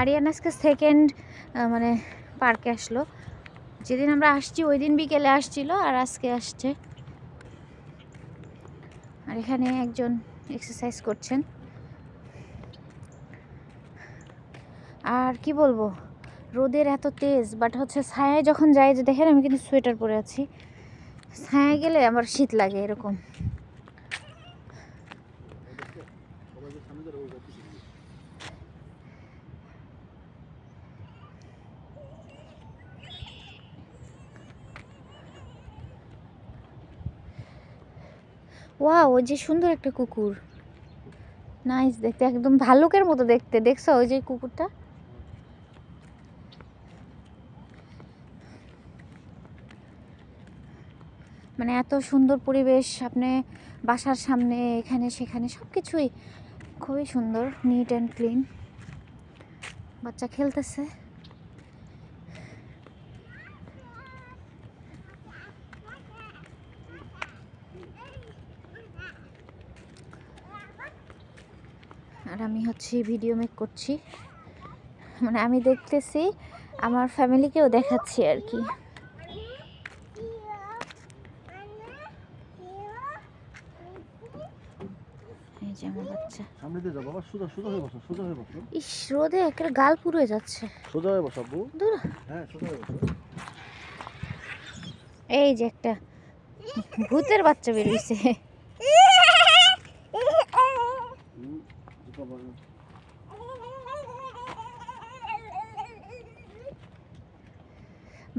আরিয়ান আজকে সেকেন্ড মানে পার্কে আসলো। যেদিন আমরা আসছি ওই দিন বিকেলে আসছিল, আর আজকে আসছে। আর এখানে একজন এক্সারসাইজ করছেন। আর কি বলবো, রোদের এত তেজ, বাট হচ্ছে ছায়ায় যখন যাই, যে দেখেন আমি কিন্তু সোয়েটার পরে আছি, ছায়ায় গেলে আমার শীত লাগে এরকম। ওয়াও, ওই যে সুন্দর একটা কুকুর, নাইস দেখতে, একদম ভালুকের মতো দেখতে। দেখছো ওই যে কুকুরটা? মানে এত সুন্দর পরিবেশ, আপনি বাসার সামনে এখানে সেখানে সব কিছুই খুবই সুন্দর, নিট অ্যান্ড ক্লিন। বাচ্চা খেলতেছে। আর আমি হচ্ছে ভিডিও মেক করছি, মানে আমি দেখতেছি, আমার ফ্যামিলিকেও দেখাচ্ছি আর কি। এই যে আমার বাচ্চা। সামনে দিয়ে যাও বাবা, সোজা সোজা হয়ে বসো, সোজা হয়ে বসো। ইস, রোদে একটা গাল পুড়ে যাচ্ছে। সোজা হয়ে বসো আব্বু। দূর। হ্যাঁ, সোজা হয়ে বসো। এই যে একটা ভূতের বাচ্চা বেরিয়েছে।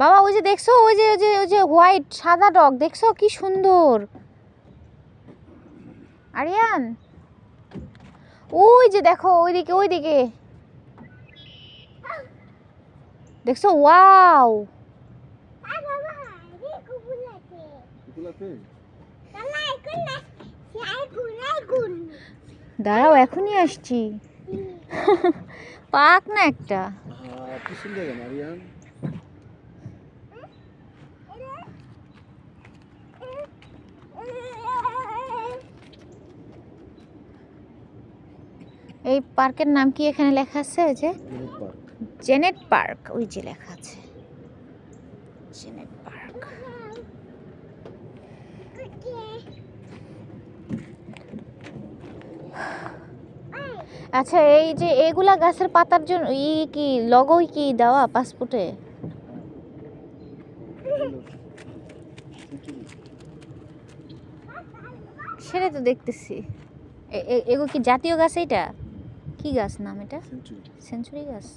বাবা ওই যে দেখছো, ওই যে ওই যে ওই যে হোয়াইট সাদা ডগ দেখছো, কি সুন্দর। আরিয়ান ওই যে দেখো, ওইদিকে ওইদিকে দেখছো? ওয়াও, দাঁড়াও এখনই আসছি। পাক না একটা। কি সুন্দর আরিয়ান। এই পার্কের নাম কি এখানে লেখা আছে? ওই যে জেনেট পার্ক, ওই যে লেখা আছে জেনেট পার্ক। আচ্ছা, এই যে এগুলা গাছের পাতার জন্য ই কি লগোই কি দেওয়া পাসপোর্টে? সেটা তো দেখতেছি। এগুলো কি জাতীয় গাছ? এটা কি গাছ নাম? এটা সেঞ্চুরি গাছ।